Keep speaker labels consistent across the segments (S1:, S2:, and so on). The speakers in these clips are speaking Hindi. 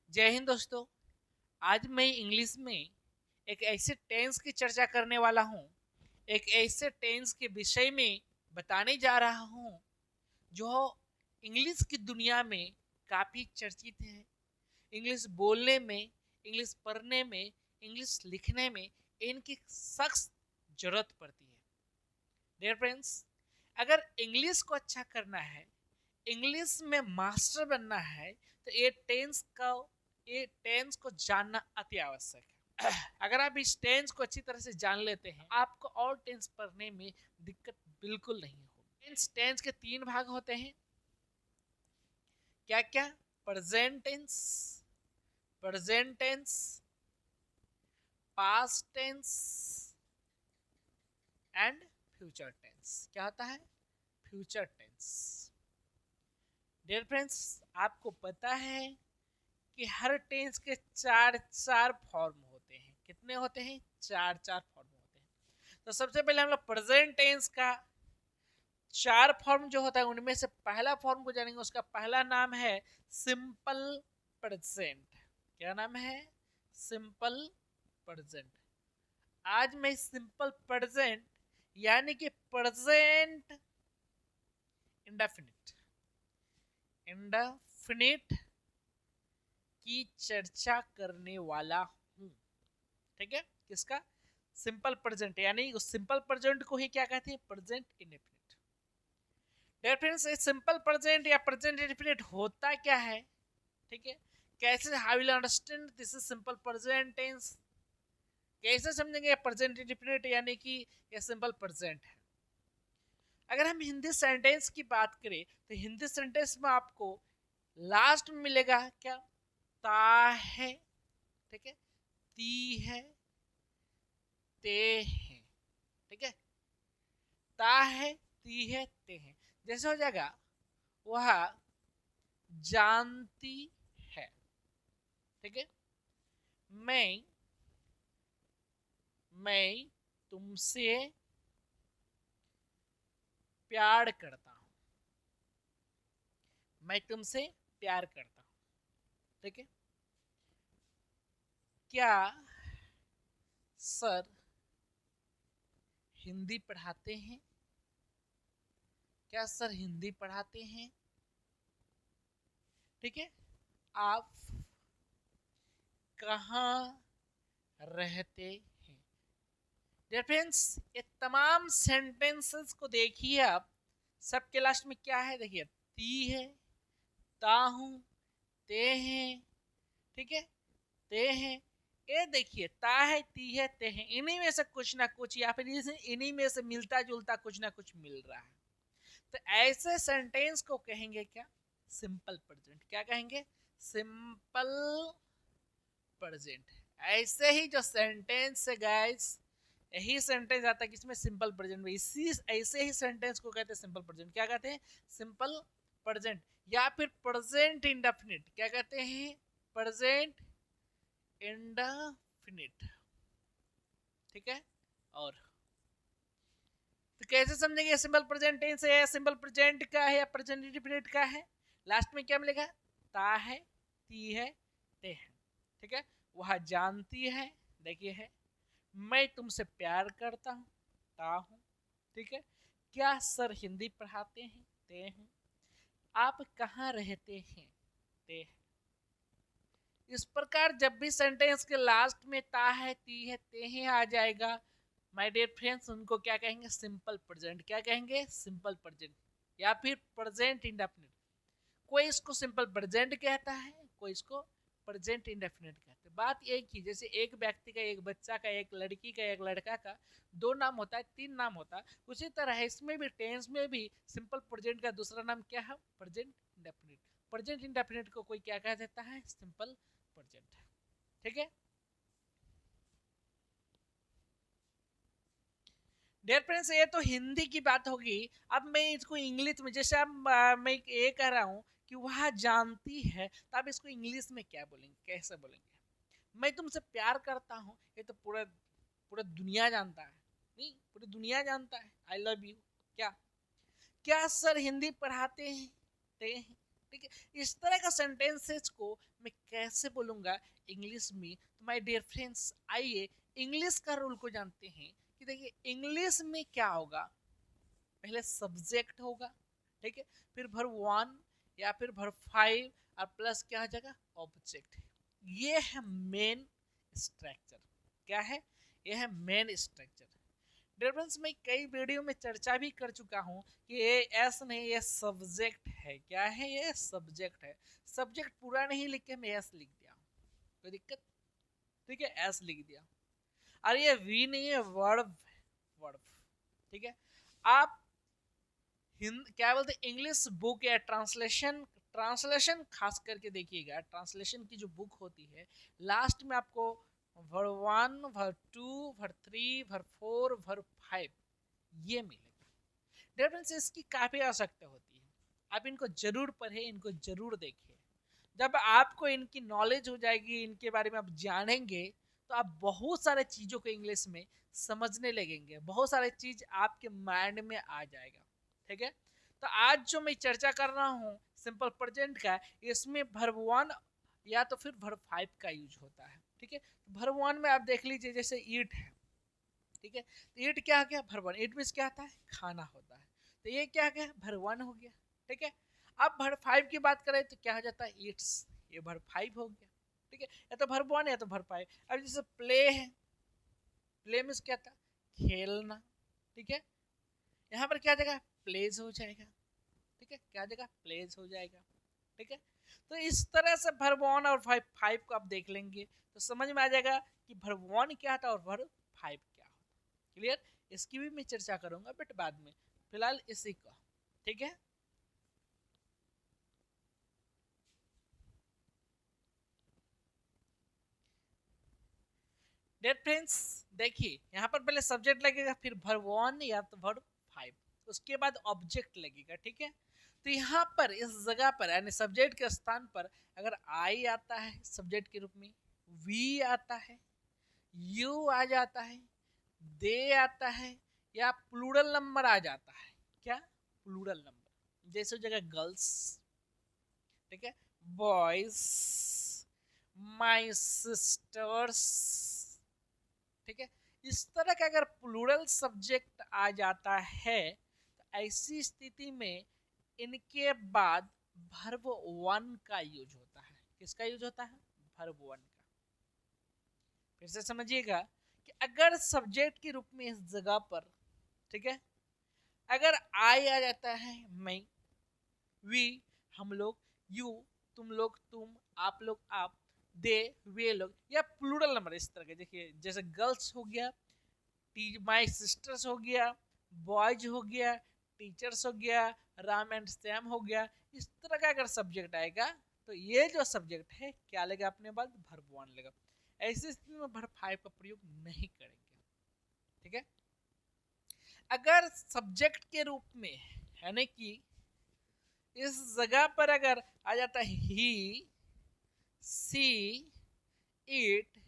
S1: जय हिंद दोस्तों। आज मैं इंग्लिश में एक ऐसे टेंस की चर्चा करने वाला हूँ। एक ऐसे टेंस के विषय में बताने जा रहा हूँ जो इंग्लिश की दुनिया में काफ़ी चर्चित है। इंग्लिश बोलने में, इंग्लिश पढ़ने में, इंग्लिश लिखने में इनकी सख्त जरूरत पड़ती है। डियर फ्रेंड्स, अगर इंग्लिश को अच्छा करना है, इंग्लिश में मास्टर बनना है, तो ये टेंस को जानना अति आवश्यक है। अगर आप इस टेंस को अच्छी तरह से जान लेते हैं, आपको और टेंस पढ़ने में दिक्कत बिल्कुल नहीं होगी। टेंस टेंस के तीन भाग होते हैं। क्या क्या? Present tense, present tense, past tense and future tense. क्या होता है? Future tense. डियर फ्रेंड्स, आपको पता है कि हर टेंस के चार चार फॉर्म होते हैं। कितने होते हैं? चार चार फॉर्म होते हैं। तो सबसे पहले हम लोग प्रेजेंट टेंस का चार फॉर्म जो होता है उनमें से पहला फॉर्म को जानेंगे। उसका पहला नाम है सिंपल प्रेजेंट। क्या नाम है? Simple present. आज मैं सिंपल प्रेजेंट यानी कि प्रेजेंट इंडेफिनिट इंडेफिनिट की चर्चा करने वाला हूं। ठीक है? किसका? सिंपल प्रेजेंट, यानी उस सिंपल प्रेजेंट को ही क्या कहते हैं? Present indefinite. Difference simple present या प्रेजेंट इंडेफिनिट होता क्या है? ठीक है? कैसे how will understand this is simple present tense? कैसे समझेंगे प्रेजेंट इंडेफिनिट यानी कि ये सिंपल प्रेजेंट है? अगर हम हिंदी सेंटेंस की बात करें तो हिंदी सेंटेंस में आपको लास्ट में मिलेगा क्या? ता है, ठीक है, ती है, ते हैं। ठीक है? ता है, ती है, ते हैं। जैसे हो जाएगा वह जानती है। ठीक है? मैं मैं तुमसे प्यार करता हूं। मैं तुमसे प्यार करता हूं। ठीक है? क्या सर हिंदी पढ़ाते हैं? क्या सर हिंदी पढ़ाते हैं? ठीक है? आप कहाँ रहते हैं? रेफरेंस, ये तमाम सेंटेंसेस को देखिए आप। सबके लास्ट में क्या है? देखिए, ती है, ता हूं, ते हैं। ठीक है? ते हैं। ये देखिए, ता है, ती है, ते हैं। इन्हीं में से कुछ ना कुछ या फिर इन्हीं में से मिलता जुलता कुछ ना कुछ मिल रहा है। तो ऐसे सेंटेंस को कहेंगे क्या? Simple present. क्या कहेंगे? Simple present. ऐसे ही जो सेंटेंस है गाइस, यही सेंटेंस आता है किसमें? सिंपल प्रेजेंट में। इसी ऐसे ही सेंटेंस को कहते हैं सिंपल प्रेजेंट। क्या कहते हैं? सिंपल प्रेजेंट या फिर प्रेजेंट इंडेफिनिट। क्या कहते हैं? Present indefinite. ठीक है? और तो कैसे समझेंगे सिंपल प्रेजेंट टेंस है, सिंपल प्रेजेंट का है या प्रेजेंट इंडेफिनिट का है? लास्ट में क्या मिलेगा? ता है, ती है, ते है। ठीक है? वह जानती है, देखिए है। मैं तुमसे प्यार करता हूँ, ता हूँ। ठीक है? क्या सर हिंदी पढ़ाते हैं? ते हैं। आप कहाँ रहते हैं? ते हैं। इस प्रकार जब भी सेंटेंस के लास्ट में ता है, ती है, ते हैं आ जाएगा, माय डियर फ्रेंड्स, उनको क्या कहेंगे? Simple present. क्या कहेंगे? सिंपल प्रेजेंट या फिर प्रेजेंट इंडेफिनिट। कोई इसको सिंपल प्रेजेंट कहता है, कोई इसको प्रेजेंट इंडेफिनिट कहते हैं। बात एक ही, जैसे एक व्यक्ति का, एक बच्चा का, एक लड़की का, एक लड़का का दो नाम होता है, तीन नाम होता है, उसी तरह इसमें भी टेंस में भी सिंपल प्रेजेंट का दूसरा नाम क्या है? Present indefinite. प्रेजेंट इंडेफिनिट को कोई क्या कह देता है? Simple present. ठीक है? डियर फ्रेंड्स, ये तो हिंदी की बात होगी। अब मैं इसको इंग्लिश में, जैसे अब मैं ये कह रहा हूँ कि वह जानती है, तो अब इसको इंग्लिश में क्या बोलेंगे? कैसे बोलेंगे? मैं तुमसे प्यार करता हूँ, ये तो पूरा पूरा दुनिया जानता है। नहीं, पूरी दुनिया जानता है आई लव यू। क्या क्या सर हिंदी पढ़ाते हैं? ते हैं। ठीक है, इस तरह का सेंटेंसेस को मैं कैसे बोलूंगा इंग्लिश में। तो माय डियर फ्रेंड्स, आइए इंग्लिश का रूल को जानते हैं कि देखिए इंग्लिश में क्या होगा। पहले सब्जेक्ट होगा, ठीक है, फिर वर्ब वन या फिर वर्ब फाइव और प्लस क्या हो जाएगा, ऑब्जेक्ट। ये है मेन स्ट्रक्चर। क्या है, ये है मेन स्ट्रक्चर। डिफरेंस में कई वीडियो में चर्चा भी कर चुका हूं कि ये एस नहीं, ये सब्जेक्ट है। क्या है, ये सब्जेक्ट है। सब्जेक्ट पूरा नहीं लिख के मैं एस लिख दिया, कोई दिक्कत, ठीक है, एस लिख दिया। और ये वी नहीं है, वर्ब, वर्ब, ठीक है। आप हिंद क्या बोलते हैं, इंग्लिश बुक या ट्रांसलेशन, ट्रांसलेशन खास करके देखिएगा, ट्रांसलेशन की जो बुक होती है लास्ट में आपको verb one, verb two, verb three, verb four, verb five ये मिलेगा। डिफरेंस इसकी काफी आवश्यकता होती है। आप इनको जरूर पढ़े, इनको जरूर देखिए। जब आपको इनकी नॉलेज हो जाएगी, इनके बारे में आप जानेंगे, तो आप बहुत सारे चीजों को इंग्लिश में समझने लगेंगे, बहुत सारे चीज आपके माइंड में आ जाएगा, ठीक है। तो आज जो मैं चर्चा कर रहा हूँ सिंपल प्रेजेंट का, इसमें वर्ब वन या तो फिर वर्ब फाइव का यूज होता है, ठीक है। वर्ब वन में आप देख लीजिए, जैसे ईट है, ठीक है, तो ईट क्या गया, वर्ब वन। ईट मीन्स क्या आता है, खाना होता है। तो ये क्या गया, वर्ब वन हो गया, ठीक है। अब वर्ब फाइव की बात करें तो क्या हो जाता है, ईट्स, ये वर्ब फाइव हो गया, ठीक है। या तो वर्ब वन या तो वर्ब फाइव। अब जैसे प्ले है, प्ले मीन्स क्या था, खेलना, ठीक है। यहाँ पर क्या जगह, प्लेज हो जाएगा, ठीक है, क्या जगह, प्लेज हो जाएगा, ठीक है। तो इस तरह से वर्ब वन और वर्ब फाइव को आप देख लेंगे तो समझ में आ जाएगा कि वर्ब वन क्या था और वर्ब फाइव क्या होता। क्लियर, इसकी भी मैं चर्चा करूंगा बट बाद में, फिलहाल इसी का, ठीक है। डियर फ्रेंड्स, देखिए यहाँ पर पहले सब्जेक्ट लगेगा, फिर वर्ब वन या तो वर्ब फाइव, उसके बाद ऑब्जेक्ट लगेगा, ठीक है। तो यहाँ पर इस जगह पर यानी सब्जेक्ट के स्थान पर अगर आई आता है सब्जेक्ट के रूप में, वी आता है, यू आ जाता है, दे आता है, या प्लूरल नंबर आ जाता है। क्या, प्लूरल नंबर, जैसे जगह गर्ल्स, ठीक है, बॉयज, माई सिस्टर्स, ठीक है। इस तरह का अगर प्लूरल सब्जेक्ट आ जाता है तो ऐसी स्थिति में इनके बाद वर्ब वन का यूज होता है। किसका यूज होता है, वर्ब वन का। फिर से समझिएगा कि अगर सब्जेक्ट के रूप में इस जगह पर, ठीक है, अगर आई आ जाता है, मैं, वी हम लोग, यू तुम लोग, तुम, आप लोग आप, दे वे लोग, या प्लूरल नंबर इस तरह के, देखिए जैसे गर्ल्स हो गया, माई सिस्टर्स हो गया, बॉयज हो गया, टीचर्स हो गया, राम एंड सैम हो गया। इस तरह का अगर सब्जेक्ट आएगा तो ये जो सब्जेक्ट है क्या लेगा अपने बाद, वर्ब वन लेगा। ऐसी स्थिति में वर्ब फाइव का प्रयोग नहीं करेंगे, ठीक है। अगर सब्जेक्ट के रूप में यानी कि इस जगह पर अगर आ जाता है ही, सी, इट,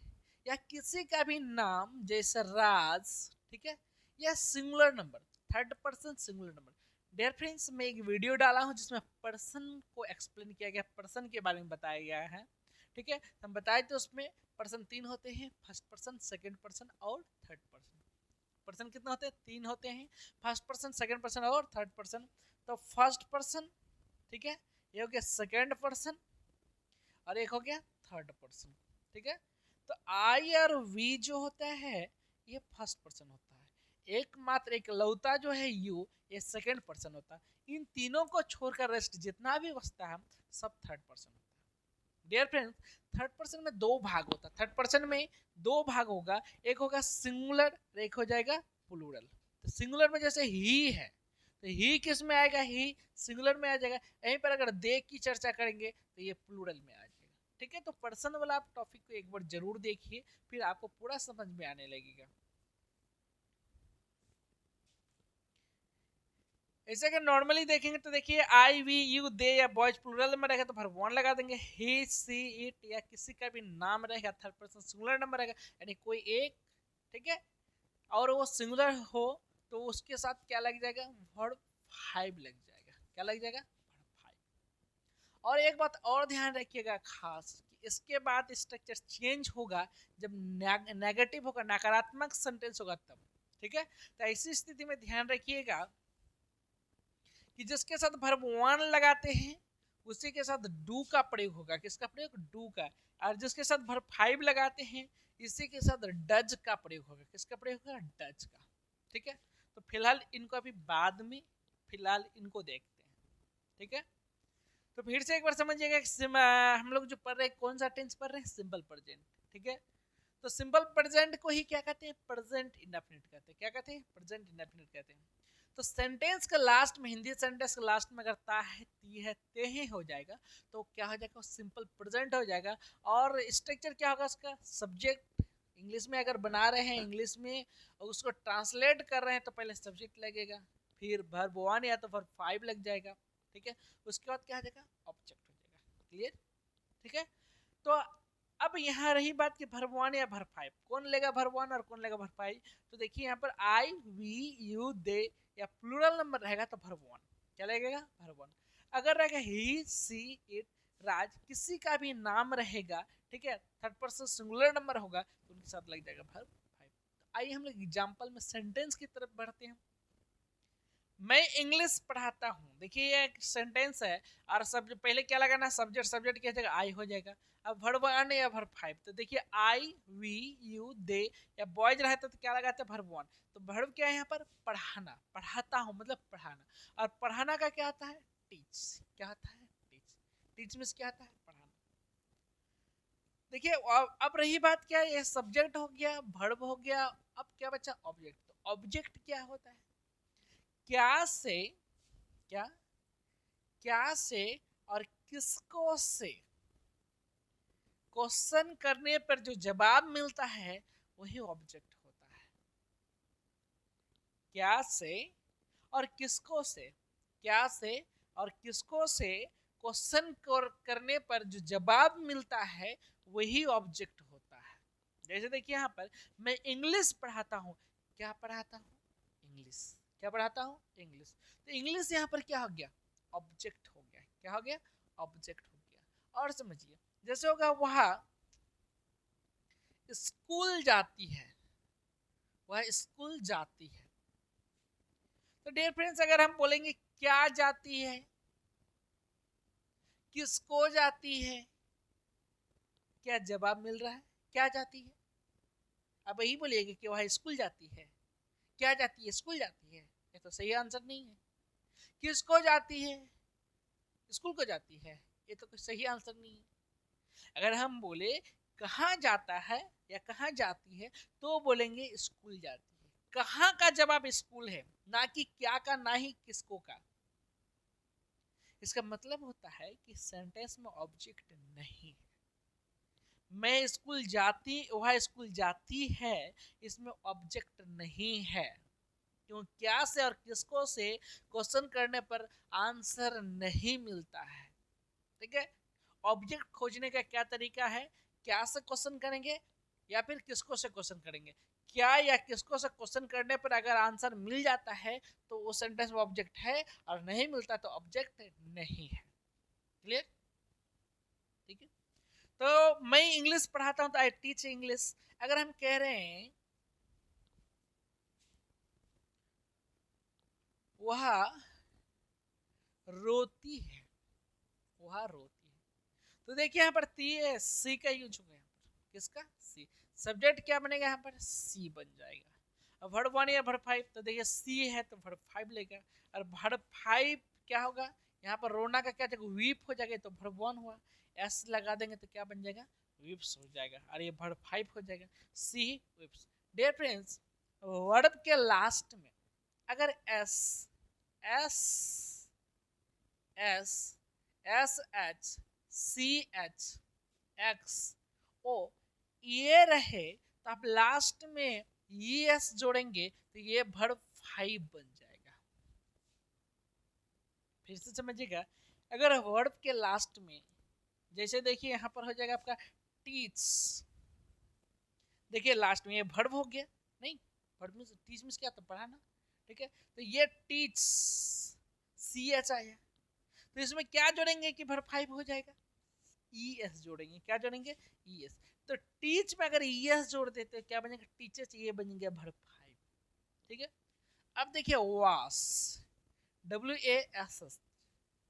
S1: या किसी का भी नाम जैसे राज, ठीक है, या singular number, third person singular number. Dear friends, मैं एक वीडियो डाला हूं जिसमें पर्सन को एक्सप्लेन किया गया, पर्सन के बारे में बताया गया है, ठीक है। हम बताए थे उसमें पर्सन तीन होते हैं, फर्स्ट पर्सन, सेकंड पर्सन और थर्ड पर्सन। पर्सन कितने होते हैं, तीन होते हैं, फर्स्ट पर्सन, सेकंड पर्सन और थर्ड पर्सन। तो फर्स्ट पर्सन, ठीक है, ये हो गया सेकंड पर्सन, और एक हो गया थर्ड पर्सन, ठीक है। तो आई और वी जो होता है ये फर्स्ट पर्सन होता है, एकमात्र एक लौता जो है यू, ये सेकंड पर्सन होता है। इन तीनों को छोड़कर रेस्ट जितना भी बचता है सब थर्ड पर्सन होता है। डियर फ्रेंड्स, थर्ड पर्सन में दो भाग होता है, थर्ड पर्सन में दो भाग होगा, एक होगा सिंगुलर, एक हो जाएगा प्लूरल। तो सिंगुलर में जैसे ही है तो ही किस में आएगा, ही सिंगुलर में आ जाएगा। यहीं पर अगर दे की चर्चा करेंगे तो ये प्लूरल में आ जाएगा, ठीक है। तो पर्सन वाला आप टॉपिक को एक बार जरूर देखिए, फिर आपको पूरा समझ में आने लगेगा। ऐसे अगर नॉर्मली देखेंगे तो देखिए आई वी यू दे या बॉयज प्लूरल में रहेगा तो वर्ब वन लगा देंगे, ही सी इट या किसी का भी नाम रहेगा थर्ड पर्सन सिंगुलर नंबर रहेगा यानी कोई एक, ठीक है, और वो सिंगुलर हो तो उसके साथ क्या लग जाएगा, वर्ब फाइव लग जाएगा। क्या लग जाएगा, वर्ब फाइव। और एक बात और ध्यान रखिएगा खास, कि इसके बाद स्ट्रक्चर चेंज होगा जब नेगेटिव होगा, नकारात्मक सेंटेंस होगा तब। ठीक है, तो ऐसी स्थिति में ध्यान रखिएगा कि जिसके साथ वर्ब वन लगाते हैं उसी के साथ डू का प्रयोग होगा। किसका प्रयोग? डू का। और जिसके साथ वर्ब फाइव लगाते हैं इसी के साथ डज का प्रयोग होगा। किसका प्रयोग होगा? डज का। ठीक है, तो फिलहाल इनको अभी बाद में, फिलहाल इनको देखते हैं। ठीक है, तो फिर से एक बार समझिएगा, हम लोग जो पढ़ रहे हैं कौन सा टेंस पढ़ रहे हैं? Simple present. ठीक है, तो सिंपल प्रेजेंट को ही क्या कहते हैं? प्रेजेंट इंडेफिनिट कहते हैं। क्या कहते हैं? प्रेजेंट इंडेफिनिट कहते हैं। तो सेंटेंस का लास्ट में, हिंदी सेंटेंस का लास्ट में अगर ता है, ती है, ते है हो जाएगा तो क्या हो जाएगा? सिंपल प्रेजेंट हो जाएगा। और स्ट्रक्चर क्या होगा उसका? सब्जेक्ट। इंग्लिश में अगर बना रहे हैं, इंग्लिश में और उसको ट्रांसलेट कर रहे हैं तो पहले सब्जेक्ट लगेगा, फिर वर्ब वन या तो वर्ब फाइव लग जाएगा। ठीक है, उसके बाद क्या हो जाएगा? ऑब्जेक्ट हो जाएगा। क्लियर? ठीक है, तो अब यहाँ रही बात कि वर्ब वन या वर्ब फाइव, कौन लेगा वर्ब वन और कौन लेगा वर्ब फाइव? तो देखिए यहाँ पर आई, वी, यू, दे या प्लूरल नंबर रहेगा तो वर्ब वन। क्या लगेगा? Verb one. अगर रहेगा ही, सी, इट, राज, किसी का भी नाम रहेगा, ठीक है, थर्ड पर्सन सिंगुलर नंबर होगा तो उनके साथ लग जाएगा वर्ब फाइव। तो आइए हम लोग एग्जाम्पल में सेंटेंस की तरफ बढ़ते हैं। मैं इंग्लिश पढ़ाता हूँ। देखिए ये एक सेंटेंस है और सब पहले क्या लगाना? सब्जेक्ट। सब्जेक्ट क्या जगह? आई हो जाएगा। अब वर्ब वन या वर्ब फाइव, तो देखिए आई, वी, यू, दे या बॉयज रहता तो क्या लगाते हैं? Verb one. तो वर्ब क्या है यहाँ पर? पढ़ाना। पढ़ाता हूँ मतलब पढ़ाना। और पढ़ाना का क्या आता है? टीच। क्या आता है? टीच। टीच मीन्स क्या आता है? पढ़ाना। देखिए अब रही बात, क्या ये सब्जेक्ट हो गया, वर्ब हो गया, अब क्या बचा? ऑब्जेक्ट। तो ऑब्जेक्ट क्या होता है? क्या से, क्या, क्या से और किसको से क्वेश्चन करने पर जो जवाब मिलता है वही ऑब्जेक्ट होता है। क्या से और किसको से, क्या से और किसको से क्वेश्चन करने पर जो जवाब मिलता है वही ऑब्जेक्ट होता है। जैसे देखिए यहाँ पर मैं इंग्लिश पढ़ाता हूँ। क्या पढ़ाता हूँ? इंग्लिश। क्या पढ़ाता हूँ? इंग्लिश। तो इंग्लिश यहाँ पर क्या हो गया? ऑब्जेक्ट हो गया। क्या हो गया? ऑब्जेक्ट हो गया। और समझिए जैसे होगा वह स्कूल जाती है, वह स्कूल जाती है। तो डियर फ्रेंड्स अगर हम बोलेंगे क्या जाती है, किसको जाती है, क्या जवाब मिल रहा है? क्या जाती है। अब यही बोलिएगा कि वह स्कूल जाती है। क्या जाती है? स्कूल जाती है। ये तो सही आंसर नहीं है। किसको जाती है? स्कूल को जाती है। ये तो कोई सही आंसर नहीं है। अगर हम बोले कहाँ जाता है या कहाँ जाती है तो बोलेंगे स्कूल जाती है। कहाँ का जवाब स्कूल है, ना कि क्या का, ना ही किसको का। इसका मतलब होता है कि सेंटेंस में ऑब्जेक्ट नहीं है। मैं स्कूल जाती, वह स्कूल जाती है, इसमें ऑब्जेक्ट नहीं है। क्यों? क्या से और किसको से क्वेश्चन करने पर आंसर नहीं मिलता है। ठीक है, ऑब्जेक्ट खोजने का क्या तरीका है? क्या से क्वेश्चन करेंगे या फिर किसको से क्वेश्चन करेंगे। क्या या किसको से क्वेश्चन करने पर अगर आंसर मिल जाता है तो वो सेंटेंस में ऑब्जेक्ट है, और नहीं मिलता तो ऑब्जेक्ट नहीं है। क्लियर? ठीक है, तो मैं इंग्लिश पढ़ाता हूं तो आई टीच इंग्लिश। अगर हम कह रहे हैं वह रोती है, वह रोती है, तो देखिए यहाँ पर सी का यूज होगा। यहाँ पर किसका? सी। सब्जेक्ट क्या बनेगा? यहाँ पर सी बन जाएगा। अब वर्ब वन या वर्ब फाइव, तो देखिए सी है तो वर्ब फाइव लेगा। और वर्ब फाइव क्या होगा? यहाँ पर रोना का क्या जगह? वीप हो जाएगा, तो वर्ब वन हुआ। एस लगा देंगे तो क्या बन जाएगा? विप्स हो जाएगा, और ये वर्ब फाइव हो जाएगा। She whips. Dear friends verb के लास्ट में अगर S, S, S, S H, C H, X, O ये रहे तो आप लास्ट में ई एस जोड़ेंगे तो ये वर्ब फाइव बन जाएगा। फिर से समझिएगा, अगर वर्ब के लास्ट में जैसे देखिए यहाँ पर हो जाएगा आपका टीच। देखिए लास्ट में ये वर्ब हो गया, नहीं वर्ब में टीच मींस क्या? तो पढ़ाना। ठीक है, तो ये टीच, सी एच आया। तो इसमें क्या जोड़ेंगे कि वर्ब 5 हो जाएगा, ES जोड़ेंगे। क्या जोड़ेंगे? ES। तो टीच में अगर ES जोड़ देते तो क्या बनेगा? टीचर्स, ये बन गया वर्ब 5। ठीक है। अब देखिए वास, WASS,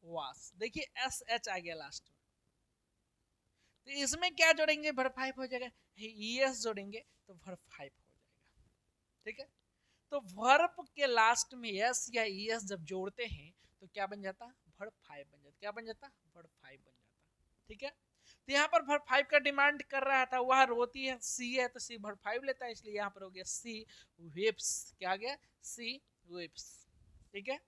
S1: वास, देखिए SH आ गया लास्ट में, तो इसमें क्या जोड़ेंगे? वर्ब 5 हो जाएगा। ES जोड़ेंगे तो वर्ब 5 हो जाएगा। ठीक है। तो वर्ब के लास्ट में S या ES जब जोड़ते हैं तो क्या बन जाता? वर्ब 5 बन जाता। क्या बन जाता? वर्ब 5 बन जाता। ठीक है। तो यहाँ पर वर्ब 5 का डिमांड कर रहा था, वह रोती है, सी है तो सी वर्ब 5 लेता है, इसलिए यहाँ पर हो गया सी वेप्स। क्या आ गया? सी वेप्स। ठीक है।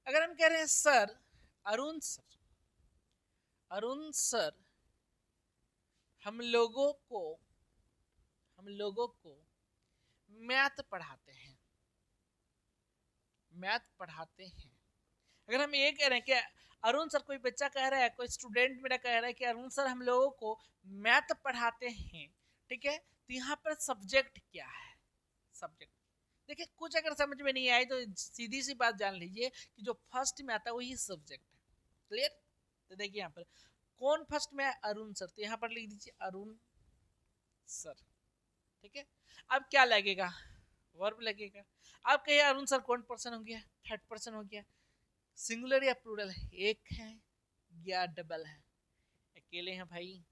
S1: अगर हम कह रहे हैं sir, Arun sir, Arun sir हम लोगों को मैथ पढ़ाते हैं, मैथ पढ़ाते हैं। अगर हम ये कह रहे हैं कि अरुण सर, कोई बच्चा कह रहा है, कोई स्टूडेंट मेरा कह रहा है कि अरुण सर हम लोगों को मैथ पढ़ाते हैं, ठीक है, तो यहाँ पर सब्जेक्ट क्या है? सब्जेक्ट देखिए, कुछ अगर समझ में नहीं आए तो सीधी सी बात जान लीजिए कि जो फर्स्ट में आता है वही सब्जेक्ट है। क्लियर? तो देखिए यहाँ पर कौन फर्स्ट में है? अरुण सर, तो यहाँ पर लिख दीजिए अरुण सर। ठीक है। अब क्या लगेगा? वर्ब लगेगा। अब कहिए अरुण सर कौन पर्सन हो गया? थर्ड पर्सन हो गया। सिंगुलर या प्लूरल है? एक है या डबल है? अकेले हैं भाई।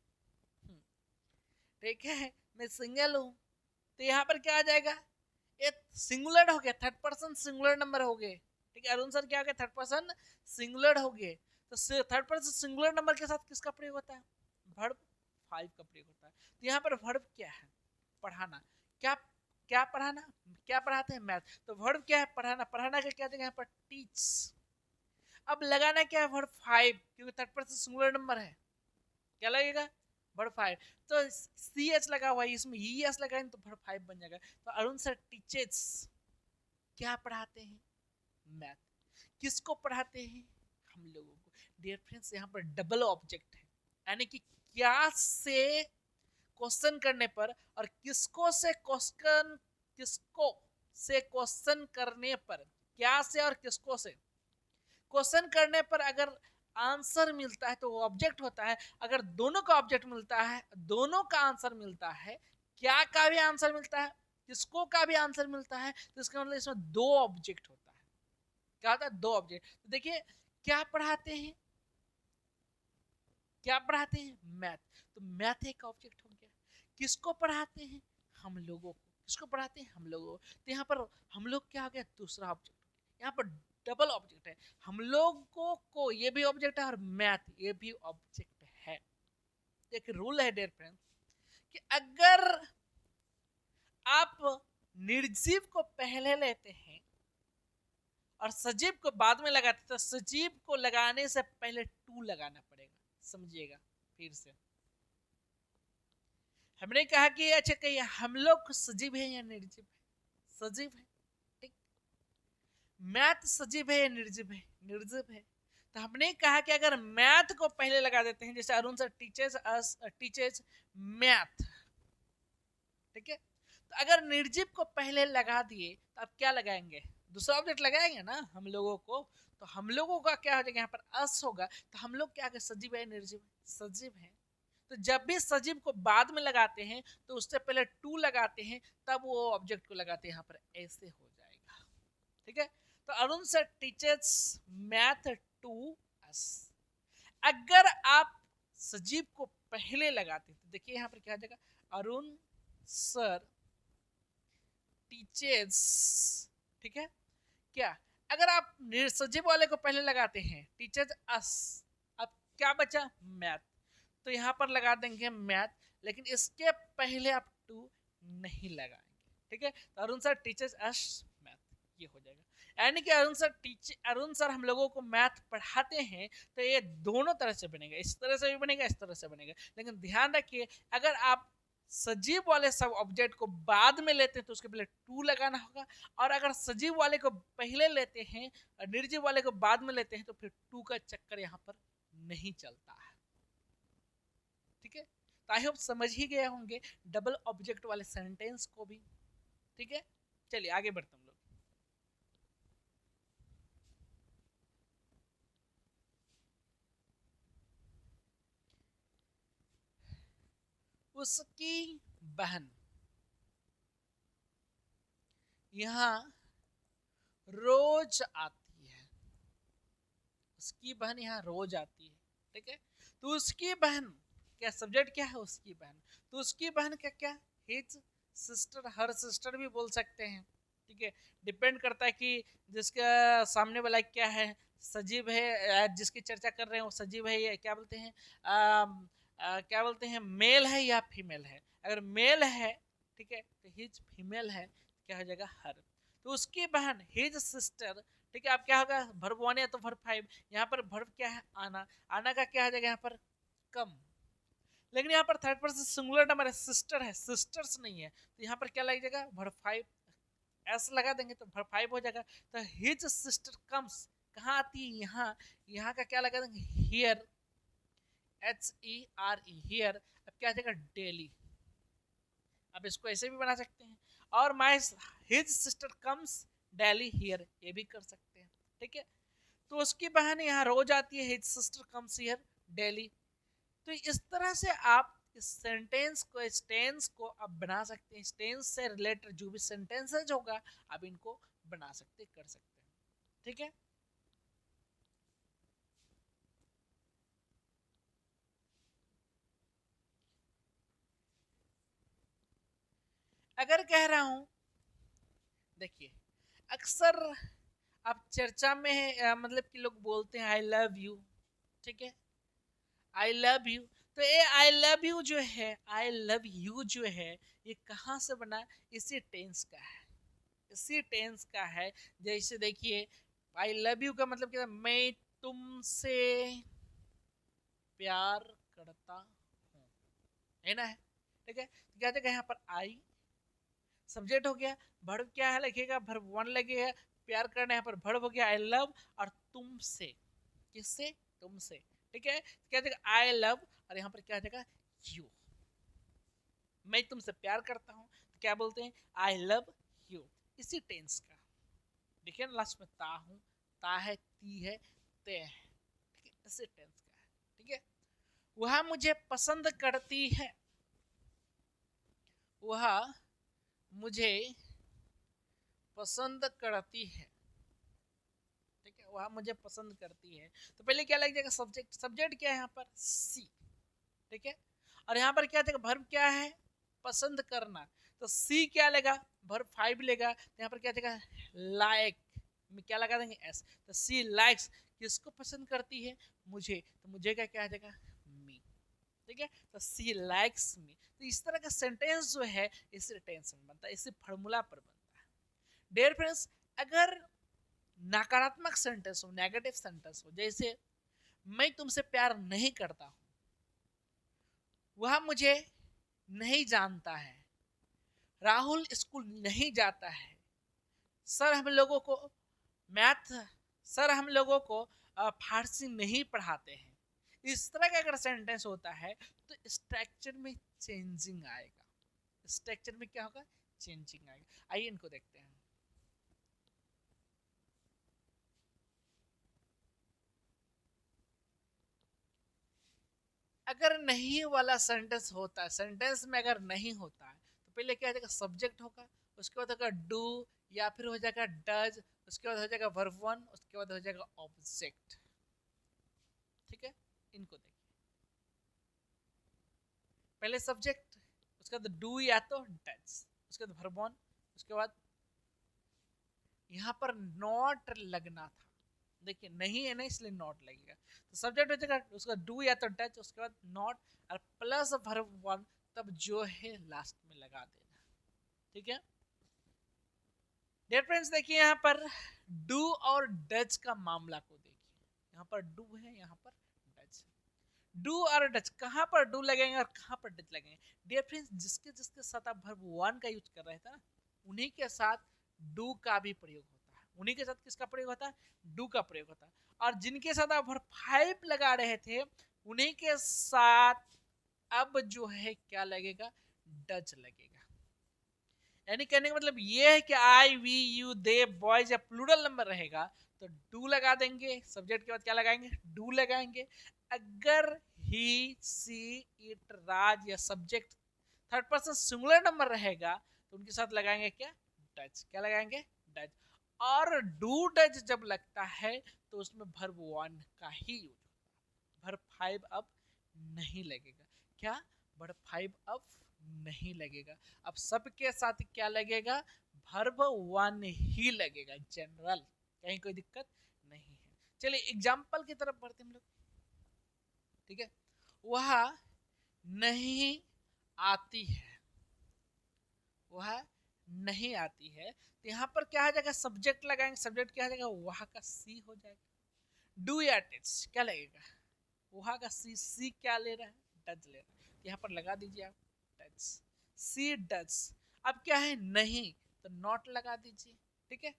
S1: ठीक है, मैं सिंगल हूं, तो यहाँ पर क्या आ जाएगा? ये सिंगुलर हो गया, थर्ड पर्सन सिंगुलर नंबर हो गए। ठीक है, अरुण सर क्या हो गया? थर्ड पर्सन सिंगुलर हो गए। तो थर्ड पर्सन सिंगुलर नंबर के साथ किसका प्रयोग होता है? वर्ब 5 का प्रयोग होता है। तो यहाँ पर वर्ब क्या है? पढ़ाना। क्या क्या पढ़ाना? क्या पढ़ाते हैं? मैथ। तो वर्ब क्या है? पढ़ाना। पढ़ाना का क्या देगा यहाँ पर? टीच। अब लगाना क्या है? वर्ब 5, क्योंकि थर्ड पर्सन सिंगुलर नंबर है। क्या लगेगा? वर्ब 5। तो CH लगा हुआ है, इसमें ES लगाएंगे तो वर्ब 5 बन जाएगा। तो अरुण सर टीचर्स क्या पढ़ाते हैं? मैथ। किसको पढ़ाते हैं? हम लोगों को। डियर फ्रेंड्स, यहाँ पर डबल ऑब्जेक्ट है, यानी कि क्या से क्वेश्चन करने पर और किसको से क्वेश्चन करने पर, क्या से और किसको से क्वेश्चन करने पर अगर आंसर मिलता है तो वो ऑब्जेक्ट होता है। अगर दोनों का ऑब्जेक्ट मिलता है, दोनों का आंसर मिलता है, क्या का भी आंसर मिलता है, किसको का भी आंसर मिलता है, तो इसका मतलब इसमें दो ऑब्जेक्ट होता है। क्या होता है? दो ऑब्जेक्ट। तो देखिए, क्या पढ़ाते हैं? क्या पढ़ाते हैं? मैथ। तो मैथ एक ऑब्जेक्ट हो गया। किसको पढ़ाते हैं? हम लोगों को। किसको पढ़ाते हैं? हम लोगों को। तो यहाँ पर हम लोग क्या हो गया? दूसरा ऑब्जेक्ट। यहाँ पर डबल ऑब्जेक्ट है, हम लोगों को ये भी ऑब्जेक्ट है और मैथ ये भी ऑब्जेक्ट है। एक रूल है डियर फ्रेंड कि अगर आप निर्जीव को पहले लेते हैं और सजीव को बाद में लगाते हैं, तो सजीव को लगाने से पहले टू लगाना पड़ेगा। समझिएगा फिर से। हमने कहा कि अच्छा, कहिए हम लोग सजीव है या निर्जीव है? सजीव है। ठीक। मैथ सजीव है या निर्जीव है? निर्जीव है। तो हमने कहा कि अगर मैथ को पहले लगा देते हैं, जैसे अरुण सर टीचर्स मैथ, ठीक है, तो अगर निर्जीव को पहले लगा दिए तो अब क्या लगाएंगे? दूसरा ऑब्जेक्ट लगाएंगे ना हम लोगों को। तो हम लोगों का क्या हो जाएगा? यहाँ पर अस होगा। तो हम लोग क्या, सजीव है निर्जीव? सजीव है। तो जब भी सजीव को बाद में लगाते हैं तो उससे पहले टू लगाते हैं, तब वो ऑब्जेक्ट को लगाते हैं। यहाँ पर ऐसे हो जाएगा। ठीक है। तो Arun sir teachers math to us. अगर आप सजीव को पहले लगाते हैं तो देखिए यहाँ पर क्या हो जाएगा? Arun sir teachers. ठीक है। क्या अगर आप सजीव वाले को पहले लगाते हैं, टीचर्स अस, अब क्या बचा? मैथ। तो यहाँ पर लगा देंगे मैथ, लेकिन इसके पहले आप टू नहीं लगाएंगे। ठीक है। तो अरुण सर टीचर्स अस मैथ, ये हो जाएगा। यानी कि अरुण सर हम लोगों को मैथ पढ़ाते हैं, तो ये दोनों तरह से बनेगा, इस तरह से भी बनेगा, इस तरह से बनेगा। लेकिन ध्यान रखिए, अगर आप सजीव वाले सब ऑब्जेक्ट को बाद में लेते हैं तो उसके पहले टू लगाना होगा, और अगर सजीव वाले को पहले लेते हैं और निर्जीव वाले को बाद में लेते हैं तो फिर टू का चक्कर यहाँ पर नहीं चलता है। ठीक है। तो आई होप समझ ही गए होंगे डबल ऑब्जेक्ट वाले सेंटेंस को भी। ठीक है, चलिए आगे बढ़ते हम लोग। उसकी बहन यहाँ रोज आती है। उसकी बहन यहाँ रोज आती है। ठीक है, तो उसकी बहन क्या सब्जेक्ट क्या है, उसकी बहन। तो उसकी बहन का क्या, हिज सिस्टर, हर सिस्टर भी बोल सकते हैं। ठीक है, डिपेंड करता है कि जिसका सामने वाला क्या है, सजीव है, जिसकी चर्चा कर रहे हैं वो सजीव है या क्या बोलते हैं, क्या बोलते हैं, मेल है या फीमेल है। अगर मेल है, ठीक है, तो हिज फीमेल है, क्या हो जाएगा हर। तो उसकी बहन हिज सिस्टर, ठीक है, अब क्या होगा, वर्ब 1 या तो वर्ब 5। यहाँ पर वर्ब क्या है, आना। आना का क्या हो जाएगा यहाँ पर, कम। लेकिन यहाँ पर थर्ड पर्सन सिंगुलर नंबर है, सिस्टर है, सिस्टर्स नहीं है, तो यहाँ पर क्या लग जाएगा, वर्ब 5 एस लगा देंगे तो वर्ब 5 हो जाएगा। तो हिज सिस्टर कम्स कहाँ आती है, यहाँ। यहाँ का क्या लगा देंगे, हियर, HERE, हियर। अब क्या आ जाएगा, डेली। अब इसको ऐसे भी बना सकते हैं, और my his sister comes daily here, ये भी कर सकते हैं। ठीक है, तो उसकी बहन यहाँ रोज आती है, his sister comes here daily. तो इस तरह से आप इस सेंटेंस को, इस टेंस को आप बना सकते हैं। इस टेंस से रिलेटेड जो भी सेंटेंसेज होगा आप इनको बना सकते, कर सकते हैं। ठीक है, अगर कह रहा हूं, देखिए अक्सर आप चर्चा में मतलब कि लोग बोलते हैं आई लव यू। ठीक है, आई लव यू। तो ये आई लव यू जो है, आई लव यू जो है, ये कहाँ से बना, इसी टेंस का है, इसी टेंस का है। जैसे देखिए आई लव यू का मतलब क्या है, मैं तुमसे प्यार करता हूँ, है ना, है। ठीक है, तो क्या जगह यहाँ पर आई सब्जेक्ट हो गया, वर्ब क्या है लिखेगा, वर्ब 1 लगेगा, प्यार करना यहाँ पर वर्ब हो गया आई लव, और तुमसे, किससे, तुमसे। ठीक है, क्या जगह आई लव, और यहाँ पर क्या जगह यू, मैं तुमसे प्यार करता हूँ, तो क्या बोलते हैं, आई लव यू, इसी टेंस का। देखिए ना लास्ट में ता हूँ, ता है, ती है, ते है, ठीक है, इसी टेंस का है। ठीक है, वह मुझे पसंद करती है, वह मुझे पसंद करती है। ठीक है, वह मुझे पसंद करती है, तो पहले क्या लग जाएगा, सब्जेक्ट। सब्जेक्ट क्या है यहाँ पर, सी। ठीक है, और यहाँ पर क्या देगा, वर्ब क्या है, पसंद करना, तो सी क्या लेगा, वर्ब 5 लेगा, तो यहाँ पर क्या देगा, लाइक में क्या लगा देंगे, एस। तो सी लाइक्स, किसको पसंद करती है, मुझे, तो मुझे का क्या देगा, मी। ठीक है, तो सी लाइक्स मी। तो इस तरह का सेंटेंस जो है इसी टेंस में बनता है, इसी फॉर्मूला पर बनता है। डियर फ्रेंड्स, अगर नकारात्मक सेंटेंस हो, नेगेटिव सेंटेंस हो, जैसे मैं तुमसे प्यार नहीं करता हूं, वह मुझे नहीं जानता है, राहुल स्कूल नहीं जाता है, सर हम लोगों को मैथ, सर हम लोगों को फारसी नहीं पढ़ाते हैं। इस तरह का अगर सेंटेंस होता है तो स्ट्रक्चर में चेंजिंग आएगा। स्ट्रक्चर में क्या होगा, चेंजिंग आएगा। आइए इनको देखते हैं। अगर नहीं वाला सेंटेंस होता है, सेंटेंस में अगर नहीं होता है, तो पहले क्या हो जाएगा, सब्जेक्ट होगा, उसके बाद होगा डू, या फिर हो जाएगा डज, उसके बाद हो जाएगा वर्ब 1, उसके बाद हो जाएगा ऑब्जेक्ट। ठीक है, इनको देखिए, पहले सब्जेक्ट, उसके बाद डू या तो डज, उसके बाद वर्ब 1, उसके बाद यहाँ पर नॉट लगना था, देखिए नहीं है ना इसलिए नॉट लगेगा, तो सब्जेक्ट हो जाएगा उसका डू या तो डच, उसके बाद नॉट, और प्लस वर्ब 1, तब जो है लास्ट में लगा देना। ठीक है, डियर फ्रेंड्स, देखिए यहाँ पर डू और डच का मामला को देखिए, यहाँ पर डू है, यहाँ पर डच। डू और डच, कहाँ पर डू लगेंगे और कहाँ पर डच लगेंगे। डियर फ्रेंड्स, जिसके जिसके साथ आप वर्ब 1 का यूज कर रहे थे ना, उन्हीं के साथ डू का भी प्रयोग होता है, उन्हीं के साथ किसका प्रयोग होता है, डू का प्रयोग होता है। और जिनके साथ आप वर्ब 5 लगा रहे थे, उन्हीं के साथ अब जो है क्या लगेगा, डज लगेगा। यानी कहने का मतलब ये है कि आई वी यू दे बॉयज या प्लूरल नंबर रहेगा तो डू लगा देंगे, सब्जेक्ट के बाद क्या लगाएंगे, डू लगाएंगे। अगर ही सी इट राज या subject third person singular number रहेगा तो उनके साथ लगाएंगे क्या, डज। क्या लगाएंगे, डज। और डू डज जब लगता है तो उसमें वर्ब वन का ही यूज, वर्ब फाइव अब नहीं लगेगा। क्या, वर्ब फाइव अब नहीं लगेगा। अब सबके साथ क्या लगेगा, वर्ब वन ही लगेगा, जनरल, कहीं कोई दिक्कत नहीं है। चलिए एग्जाम्पल की तरफ बढ़ते हम लोग। ठीक है, वह नहीं आती है, वह नहीं आती है, तो यहाँ पर क्या आ जाएगा, सब्जेक्ट लगाएंगे, सब्जेक्ट क्या आ जाएगा, वह का सी हो जाएगा। डू या टेट्स क्या लगेगा, वहाँ का सी, सी क्या ले रहा है, डज ले रहा है, यहाँ पर लगा दीजिए आप डज, सी डज। अब क्या है नहीं, तो नॉट लगा दीजिए। ठीक है,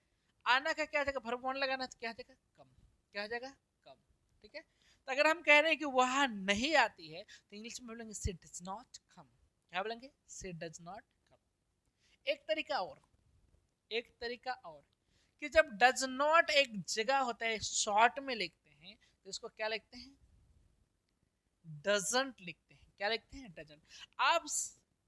S1: आना का क्या जगह, वर्ब वन लगाना तो क्या जगह, कम। क्या जगह, कम। ठीक है, तो अगर हम कह रहे हैं कि वह नहीं आती है तो इंग्लिश में बोलेंगे सी डज नॉट कम। क्या बोलेंगे, सी डज नॉट कम। एक तरीका और, एक तरीका और, कि जब डज नॉट एक जगह होता है शॉर्ट में लिखते हैं तो इसको क्या लिखते हैं, डजंट लिखते हैं। क्या लिखते हैं, डजंट। आप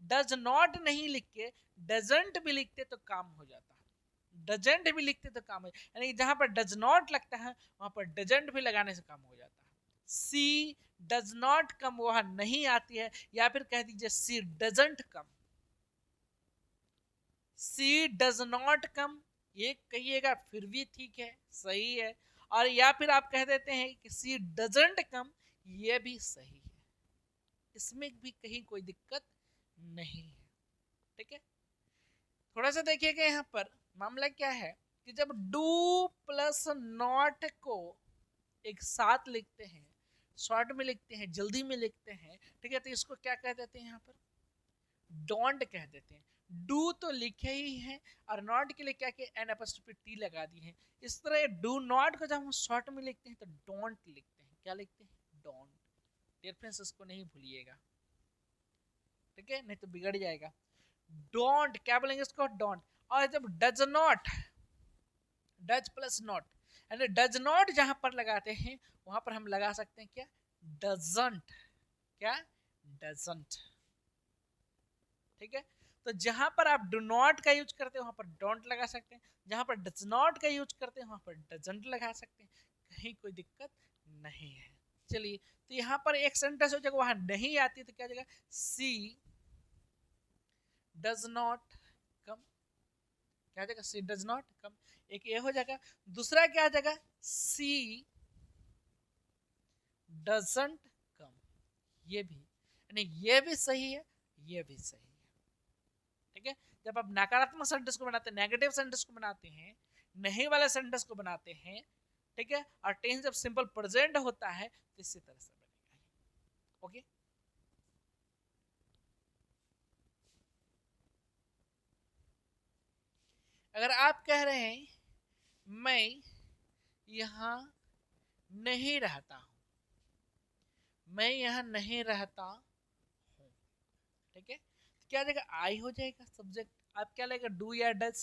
S1: डज नॉट नहीं लिख के डजंट भी लिखते तो काम हो जाता है, डजंट भी लिखते तो काम हो जाता, यानी जहां पर डज नॉट लगता है वहां पर डजंट भी लगाने से काम हो जाता है। सी डज नॉट कम, वह नहीं आती है, या फिर कह दीजिए she doesn't come, she does not come, ये कहिएगा फिर भी ठीक है, सही है। और या फिर आप कह देते हैं कि सी डजंट कम, ये भी सही है, इसमें भी कहीं कोई दिक्कत नहीं है। ठीक है, थोड़ा सा देखिएगा यहाँ पर मामला क्या है कि जब डू प्लस नॉट को एक साथ लिखते हैं, शॉर्ट में लिखते हैं, जल्दी में लिखते हैं, ठीक है, तो इसको क्या कह देते हैं, यहाँ पर डोंट कह देते हैं। डू तो लिखे ही है और नॉट के लिए क्या किया, एन एपोस्ट्रोफी टी लगा दी है। इस तरह डू नॉट को जब हम शॉर्ट में लिखते हैं तो डोंट लिखते हैं। क्या लिखते हैं, डोंट। डिफरेंस इसको नहीं भूलिएगा, ठीक है, नहीं तो बिगड़ जाएगा। डोंट क्या बोलेंगे इसको, डोंट। और जब does not, does plus not, यानी डज नॉट जहां पर लगाते हैं वहां पर हम लगा सकते हैं क्या, डजंट। क्या, डजंट। ठीक है, तो जहां पर आप डू नॉट का यूज करते हैं वहां पर डोंट लगा सकते हैं, जहां पर डज नॉट का यूज करते हैं वहां पर डजंट लगा सकते हैं, कहीं कोई दिक्कत नहीं है। चलिए, तो यहाँ पर एक सेंटेंस हो जाएगा, वहां नहीं आती तो क्या जाएगा, सी डज नॉट कम। क्या जाएगा, सी डज नॉट कम, एक ये हो जाएगा। दूसरा क्या आ जाएगा, सी डजंट कम, ये भी, यानी ये भी सही है, ये भी सही है। ठीक है, जब आप नकारात्मक सेंटेंस को बनाते हैं, नेगेटिव सेंटेंस को बनाते हैं, नहीं वाले सेंटेंस को बनाते हैं, ठीक है, और टेंस जब सिंपल प्रेजेंट होता है तो इसी तरह से बनेगा। ओके, अगर आप कह रहे हैं मैं यहां नहीं रहता हूं, मैं यहां नहीं रहता हूं, ठीक है, तो क्या जाएगा, आई हो जाएगा सब्जेक्ट। आप क्या लगेगा, डू या डस,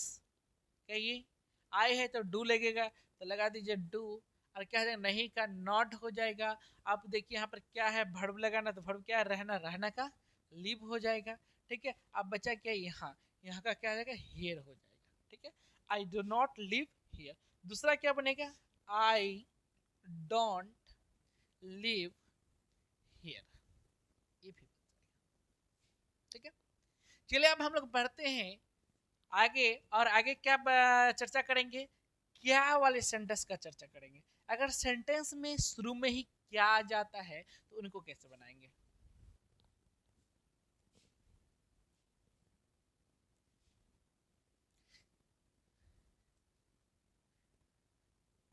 S1: कहिए, आई है तो डू लगेगा, तो लगा दीजिए डू। और क्या जाएगा, नहीं का नॉट हो जाएगा। आप देखिए यहाँ पर क्या है, भर्ब लगाना, तो भर्ब क्या है, रहना, रहना का लिव हो जाएगा। ठीक है, अब बचा क्या, यहाँ, यहाँ का क्या हो जाएगा, हियर हो जाएगा। ठीक है, I do not live here. दूसरा क्या बनेगा, आई डोंट लिव हियर, ये भी। ठीक है, चलिए अब हम लोग बढ़ते हैं आगे, और आगे क्या चर्चा करेंगे, क्या वाले सेंटेंस का चर्चा करेंगे। अगर सेंटेंस में शुरू में ही क्या आ जाता है तो उनको कैसे बनाएंगे।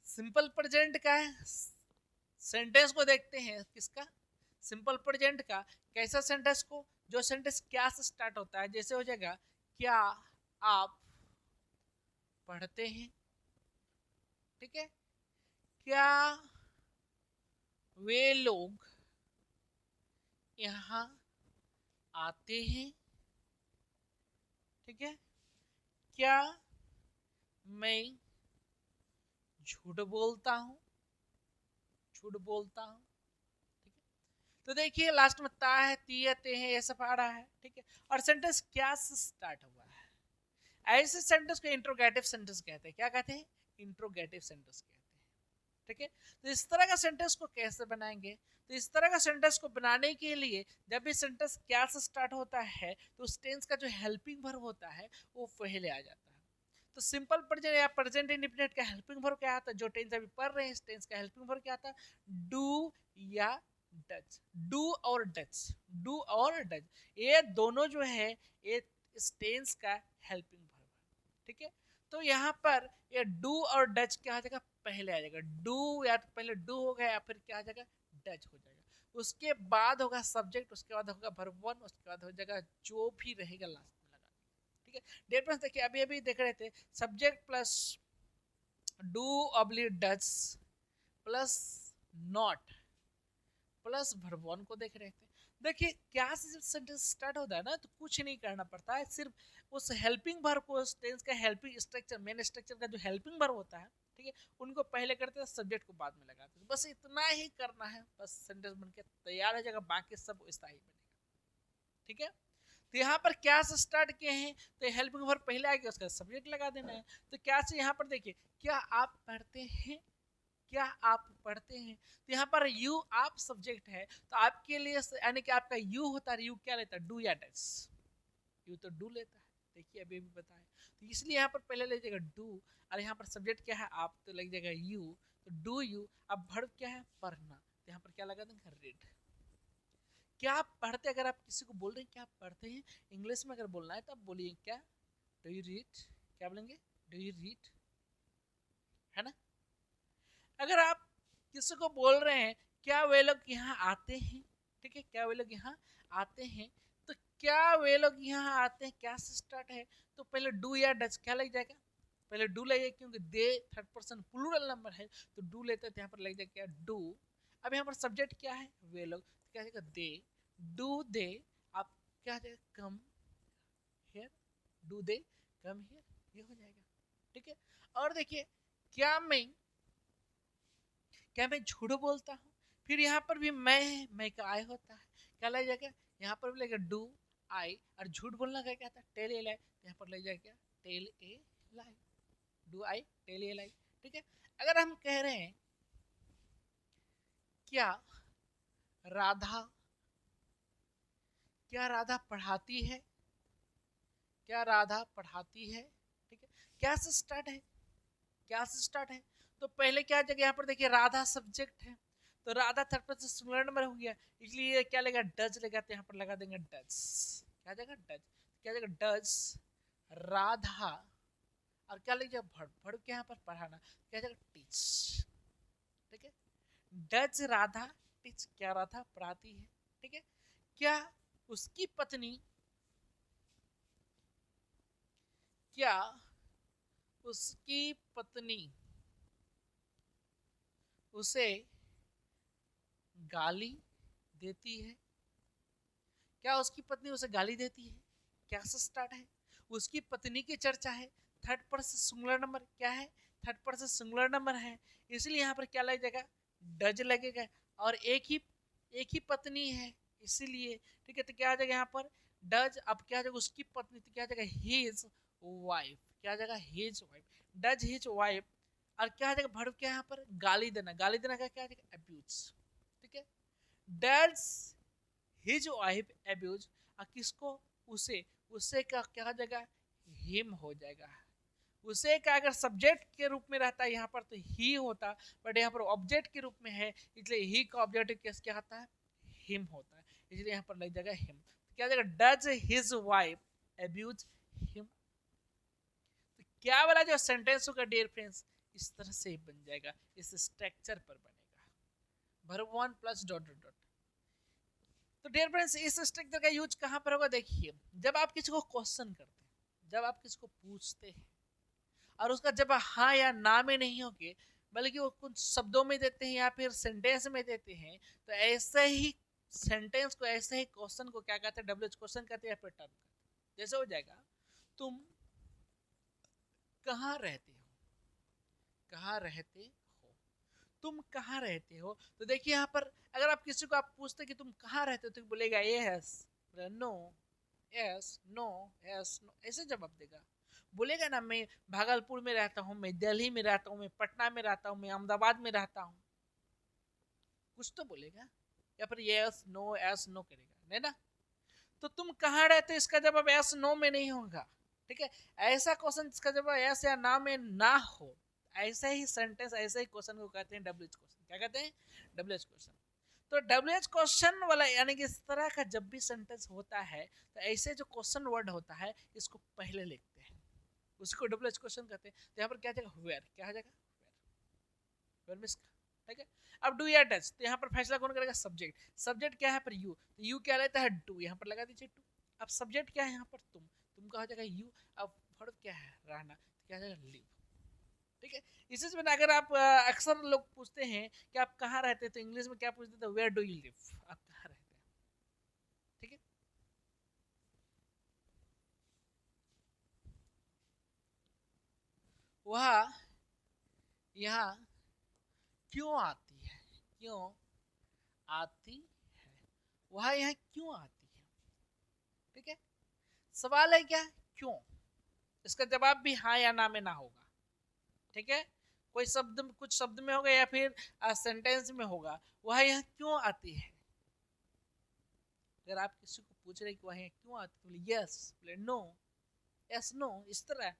S1: सिंपल प्रेजेंट का सेंटेंस को देखते हैं, किसका, सिंपल प्रेजेंट का। कैसा सेंटेंस को, जो सेंटेंस क्या से स्टार्ट होता है, जैसे हो जाएगा, क्या आप पढ़ते हैं। ठीक है, क्या वे लोग यहाँ आते हैं, ठीक है, क्या मैं झूठ बोलता हूं, झूठ बोलता हूं, ठीक है। तो देखिए लास्ट में ता है, ती है, ते है, ये सब आ रहा है, ठीक है। और सेंटेंस क्या से स्टार्ट हुआ है, ऐसे सेंटेंस को इंट्रोगेटिव सेंटेंस कहते हैं। क्या कहते हैं? इंट्रोगेटिव सेंटेंस कहते हैं, ठीक है। तो इस तरह का सेंटेंस को कैसे बनाएंगे? तो इस तरह का सेंटेंस को बनाने के लिए जब भी सेंटेंस क्या से स्टार्ट होता है तो उस टेंस का जो हेल्पिंग वर्ब होता है वो पहले आ जाता है। तो सिंपल प्रेजेंट या प्रेजेंट इंडेफिनिट का हेल्पिंग वर्ब क्या आता है? जो टेंस अभी पढ़ रहे हैं इस टेंस का हेल्पिंग वर्ब क्या आता है? डू या डज। डू और डज, डू और डज, ये दोनों जो है ये इस टेंस का हेल्पिंग वर्ब है, ठीक है। तो यहाँ पर ये डू और डज क्या आ जाएगा? पहले आ जाएगा डू, या तो पहले डू हो गया या फिर क्या आ जाएगा? डज हो जाएगा। उसके बाद होगा सब्जेक्ट, उसके बाद होगा वर्ब वन, उसके बाद हो जाएगा जो भी रहेगा लास्ट में लगा, ठीक है। डेट प्लस देखिए अभी अभी देख रहे थे subject plus do oblique does plus not plus verb one को देख रहे थे। देखिए क्या से सेंटेंस स्टार्ट होता है ना तो कुछ नहीं करना पड़ता है, सिर्फ उस हेल्पिंग वर्ब को, उस टेंस का हेल्पिंग स्ट्रक्चर, मेन स्ट्रक्चर का जो हेल्पिंग वर्ब होता है, ठीक है, उनको पहले करते हैं, सब्जेक्ट को बाद में लगाते हैं। बस इतना ही करना है, बस सेंटेंस बनके तैयार हो जाएगा, बाकी सब वैसा ही बनेगा, ठीक है। तो यहाँ पर क्या से स्टार्ट किए हैं तो हेल्पिंग वर्ब पहले आएगा, उसका सब्जेक्ट लगा देना है। तो क्या से यहाँ पर देखिए क्या आप पढ़ते हैं, क्या आप पढ़ते हैं, तो यहाँ पर यू आप सब्जेक्ट है, तो आपके लिए यानी कि आपका यू होता है, यू क्या लेता है? डू या डज? यू तो डू लेता है, देखिए अभी भी बताया। तो इसलिए यहाँ पर पहले ले जाएगा डू, और यहाँ पर सब्जेक्ट क्या है? आप, तो लग जाएगा यू, तो डू यू। अब वर्ब क्या है? पढ़ना, तो यहाँ पर क्या लगा देंगे? रीड। क्या आप पढ़ते, अगर आप किसी को बोल रहे हैं क्या आप पढ़ते हैं, इंग्लिश में अगर बोलना है तो आप बोलिए क्या? Do you read? क्या बोलेंगे? डू यू रीड, है ना। अगर आप किसी को बोल रहे हैं क्या वे लोग यहाँ आते हैं, ठीक है, क्या वे लोग यहाँ आते हैं, तो क्या वे लोग यहाँ आते हैं क्या से स्टार्ट है? तो पहले डू या डज क्या लग जाएगा? पहले डू लगे, क्योंकि they third person plural number है तो डू लेते हैं, तो यहाँ पर लग जाएगा क्या? डू। अब यहाँ पर सब्जेक्ट क्या है? वे लोग, तो क्या जाएगा? दे। डू दे, आप क्या जाएगा? Come here, do they come here, ये हो जाएगा, ठीक है। और देखिए क्या मैं झूठ बोलता हूँ? फिर यहाँ पर भी मैं का आई होता है, क्या लग जाएगा? यहाँ पर भी लगेगा डू आई, और झूठ बोलना का क्या था? टेल ए लाई, यहाँ पर लग जाएगा tell a lie, do I tell a lie, ठीक है। अगर हम कह रहे हैं क्या राधा, क्या राधा पढ़ाती है, क्या राधा पढ़ाती है, ठीक है। क्या से स्टार्ट है? क्या से स्टार्ट है? तो पहले क्या जगह यहाँ पर देखिए राधा सब्जेक्ट है, तो Radha third person singular number हो गया, इसलिए क्या लेगा? डज लेगा, तो यहाँ पर लगा देंगे डज। क्या जगह? डज। क्या जगह? डज राधा, और क्या लेगा? भर्ब। भर्ब के यहाँ पर पढ़ाना, क्या जगह? टीच, ठीक है। डज राधा टीच, क्या राधा पढ़ाती है, ठीक है। क्या उसकी पत्नी, क्या उसकी पत्नी उसे गाली देती है, क्या उसकी पत्नी उसे गाली देती है? क्या से स्टार्ट है? उसकी पत्नी की चर्चा है, थर्ड पर्सन सिंगुलर नंबर क्या है? थर्ड पर्सन सिंगुलर नंबर है, इसलिए यहाँ पर क्या लग जाएगा? डज लगेगा, और एक ही पत्नी है इसीलिए, ठीक है। तो क्या आ जाएगा यहाँ पर? डज। अब क्या आ जाएगा? उसकी पत्नी, तो क्या आ जाएगा? हिज वाइफ, क्या आ जाएगा? His wife, does his wife. और क्या आ जाएगा? वर्ब क्या है यहाँ पर? गाली देना, गाली देना का क्या आ जाएगा? अब्यूज, ठीक है। डज हिज वाइफ अब्यूज, और किसको? उसे, उसे का क्या हो जाएगा? हिम हो जाएगा। उसे का अगर सब्जेक्ट के रूप में रहता है यहाँ पर तो ही होता, बट यहाँ पर ऑब्जेक्ट के रूप में है, इसलिए ही का ऑब्जेक्टिव केस क्या होता है? हिम होता है, इसलिए यहाँ पर लग जाएगा हिम। तो क्या जाएगा? Does his wife abuse him. तो क्या वाला जो सेंटेंस होगा डियर फ्रेंड्स इस तरह से ही बन जाएगा, इस स्ट्रक्चर पर बनेगा, verb one plus dot dot dot. तो डियर फ्रेंड्स इस स्ट्रक्चर का यूज कहां पर होगा? देखिए जब आप किसी को क्वेश्चन करते हैं, जब आप किसी को पूछते हैं और उसका जब हाँ या ना में नहीं होगे, बल्कि वो कुछ शब्दों में देते हैं या फिर सेंटेंस में देते हैं, तो ऐसे ही सेंटेंस को ऐसे ही क्वेश्चन को क्या कहते हैं, डब्ल्यूएच क्वेश्चन कहते हैं या फिर टर्म कहते हैं। जैसे हो जाएगा तुम कहाँ रहते हो, कहाँ रहते हो, तुम कहाँ रहते हो। तो देखिए यहाँ पर अगर आप किसी को आप पूछते कि तुम कहाँ रहते हो तो बोलेगा yes, no, yes no, yes no, ऐसे जवाब देगा। बोलेगा ना मैं भागलपुर में रहता हूँ, मैं दिल्ली में रहता हूँ, मैं पटना में रहता हूँ, मैं अहमदाबाद में रहता हूँ, कुछ तो बोलेगा। या फिर यस नो एस नो करेगा, नहीं ना। तो तुम कहाँ रहते हो इसका जवाब एस नो में नहीं होगा, ठीक है। ऐसा क्वेश्चन जिसका जवाब एस या ना में ना हो, ऐसे ही सेंटेंस, ऐसे ही क्वेश्चन को कहते हैं डब्ल्यूएच क्वेश्चन। क्या कहते हैं, डब्ल्यूएच क्वेश्चन। तो डब्ल्यूएच क्वेश्चन वाला यानी कि इस तरह का जब भी सेंटेंस होता है तो ऐसे जो क्वेश्चन वर्ड होता है इसको पहले लिखते हैं, उसको डब्ल्यूएच क्वेश्चन कहते हैं। तो यहाँ पर क्या जाएगा, वेयर, क्या हो जाएगा, वेयर मिस, ठीक है। अब डू या डज, तो यहाँ पर फैसला कौन करेगा, सब्जेक्ट। सब्जेक्ट क्या है पर यू, तो यू क्या लेता है, डू, यहाँ पर लगा दीजिए टू। अब सब्जेक्ट क्या है यहाँ पर, तुम का हो जाएगा यू। अब वर्ब क्या है, रहना, तो क्या हो जाएगा, लिव, ठीक है। इसी से अगर आप अक्सर लोग पूछते हैं कि आप कहाँ रहते हैं, तो इंग्लिश में क्या पूछते थे, वेयर डू यू लिव, आप कहाँ रहते हैं, ठीक है। वह यहाँ क्यों आती है, क्यों आती है, वह यहाँ क्यों आती है, ठीक है। सवाल है क्या, क्यों, इसका जवाब भी हाँ या ना में ना होगा, ठीक है। कोई शब्द कुछ शब्द में होगा या फिर सेंटेंस में होगा, वह यहाँ क्यों आती है। अगर आप किसी को पूछ रहे कि वह यहाँ क्यों आती है, बोले यस, बोले नो, यस नो, इस तरह।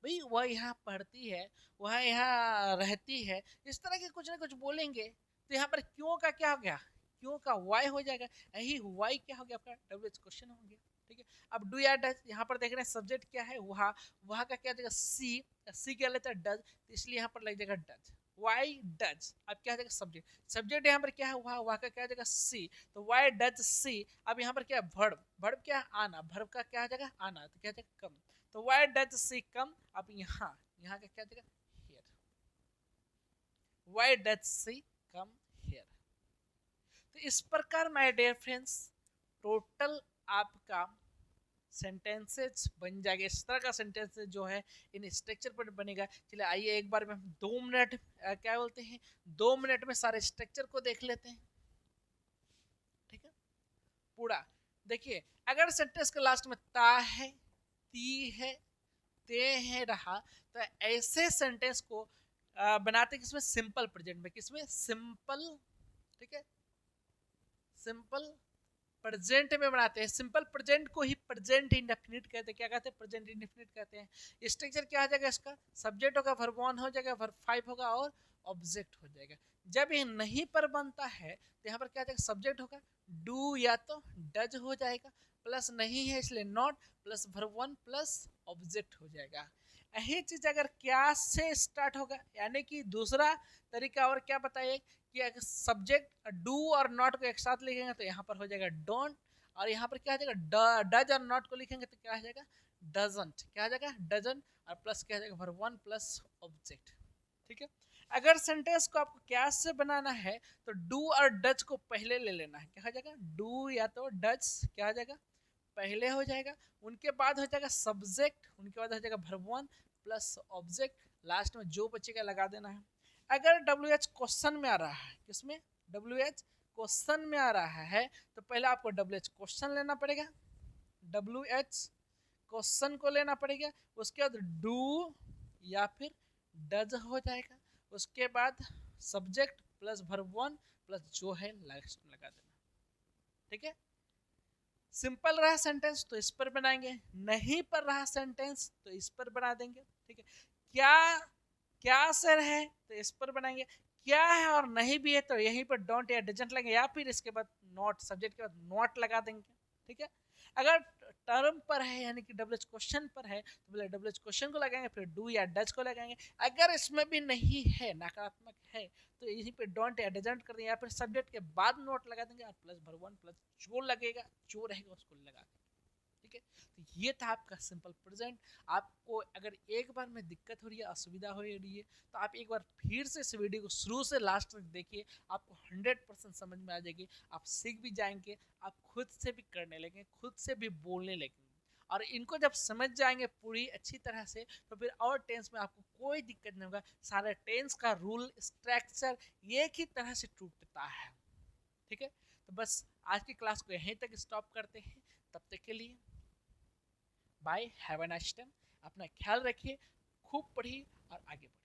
S1: भाई वह यहाँ पढ़ती है, वह यहाँ रहती है, इस तरह के कुछ ना कुछ बोलेंगे। तो यहाँ पर क्यों का क्या हो गया, क्यों का वाई हो जाएगा, यही वाई क्या हो गया, आपका डब्ल्यूएच क्वेश्चन हो गया, ठीक है। अब डू या डज, यहाँ पर देख रहे हैं सब्जेक्ट क्या है, वहाँ, वहाँ का क्या हो जाएगा, सी, सी क्या लेता है, डज, तो इसलिए यहाँ पर लग जाएगा डज, वाई डज। अब क्या हो जाएगा, सब्जेक्ट, सब्जेक्ट यहाँ पर क्या है, वहाँ, वहाँ का क्या हो जाएगा, सी, तो वाई डज सी। अब यहाँ पर क्या है, वर्ब, वर्ब क्या है, आना, वर्ब का क्या हो जाएगा, आना, तो क्या हो जाएगा, कम। तो why does she come, अब यहाँ, यहाँ का क्या देगा, here, why does she come here। तो इस प्रकार माय डियर फ्रेंड्स टोटल आपका सेंटेंसेस बन जाएगा। इस तरह का सेंटेंस जो है इन स्ट्रक्चर पर बनेगा। चलिए आइए एक बार में हम 2 मिनट क्या बोलते हैं, 2 मिनट में सारे स्ट्रक्चर को देख लेते हैं, ठीक है। पूरा देखिए, अगर सेंटेंस के लास्ट में ता है, ती है, ते है रहा, तो ऐसे सेंटेंस को बनाते किसमें, सिंपल प्रेजेंट में, किसमें, सिंपल, ठीक है, सिंपल प्रेजेंट में बनाते हैं। सिंपल प्रेजेंट को ही प्रेजेंट इंडेफिनिट कहते हैं। क्या कहते हैं, प्रेजेंट इंडेफिनिट कहते हैं। स्ट्रक्चर क्या हो जाएगा इसका, सब्जेक्ट होगा, वर्ब 1 हो जाएगा, वर्ब 5 होगा और ऑब्जेक्ट हो जाएगा। जब ये नहीं पर बनता है तो यहाँ पर क्या जाएगा, सब्जेक्ट होगा, डू या तो डज हो जाएगा, प्लस नहीं है इसलिए not, plus verb 1 plus object हो जाएगा। यही चीज अगर क्या से स्टार्ट होगा, यानी कि दूसरा तरीका और क्या बताइए कि अगर सब्जेक्ट डू और नॉट को एक साथ लिखेंगे तो यहाँ पर हो जाएगा डोंट, और यहाँ पर क्या हो जाएगा, डज और नॉट को लिखेंगे तो क्या हो जाएगा, डजंट, क्या हो जाएगा, डजंट, और प्लस क्या हो जाएगा, वर्ब 1 प्लस ऑब्जेक्ट, ठीक है। अगर सेंटेंस को आपको क्या से बनाना है तो डू और डज को पहले ले लेना है। क्या हो जाएगा, डू या तो डज क्या हो जाएगा, पहले हो जाएगा, उनके बाद हो जाएगा सब्जेक्ट, उनके बाद हो जाएगा वर्ब 1 प्लस ऑब्जेक्ट, लास्ट में जो बचेगा लगा देना है। अगर डब्ल्यूएच क्वेश्चन में आ रहा है, किसमें, डब्ल्यूएच क्वेश्चन में आ रहा है, तो पहले आपको डब्ल्यूएच क्वेश्चन लेना पड़ेगा, डब्ल्यूएच क्वेश्चन को लेना पड़ेगा, उसके बाद डू या फिर डज हो जाएगा, उसके बाद सब्जेक्ट प्लस वर्ब 1 प्लस जो है लास्ट में लगा देना, ठीक है। सिंपल रहा सेंटेंस तो इस पर बनाएंगे, नहीं पर रहा सेंटेंस तो इस पर बना देंगे, ठीक है। क्या, क्या सर है तो इस पर बनाएंगे, क्या है और नहीं भी है तो यहीं पर डोंट या डजंट लगेंगे, या फिर इसके बाद नॉट, सब्जेक्ट के बाद नॉट लगा देंगे, ठीक है। अगर टर्म पर है यानी कि डब्ल्यूएच क्वेश्चन पर है तो बोले डब्ल्यूएच क्वेश्चन को लगाएंगे, फिर डू या डज को लगाएंगे। अगर इसमें भी नहीं है, नकारात्मक है, तो यहीं पे डोंट या डजंट कर देंगे, या फिर सब्जेक्ट के बाद नोट लगा देंगे और प्लस वर्ब 1 प्लस जो लगेगा, जो रहेगा उसको लगा देंगे, ठीक है, तो ये था आपका सिंपल प्रेजेंट। आपको अगर एक बार में दिक्कत हो रही है, असुविधा हो रही है, तो आप एक बार फिर से इस वीडियो को शुरू से लास्ट तक देखिए, आपको 100% समझ में आ जाएगी, आप सीख भी जाएंगे, आप खुद से भी करने लगेंगे, खुद से भी बोलने लगेंगे। और इनको जब समझ जाएंगे पूरी अच्छी तरह से, तो फिर और टेंस में आपको कोई दिक्कत नहीं होगा। सारे टेंस का रूल स्ट्रक्चर एक ही तरह से टूटता है। ठीक है, तो बस आज की क्लास को यहीं तक स्टॉप करते हैं। तब तक के लिए bye, have a nice time, अपना ख्याल रखिए, खूब पढ़िए और आगे बढ़िए।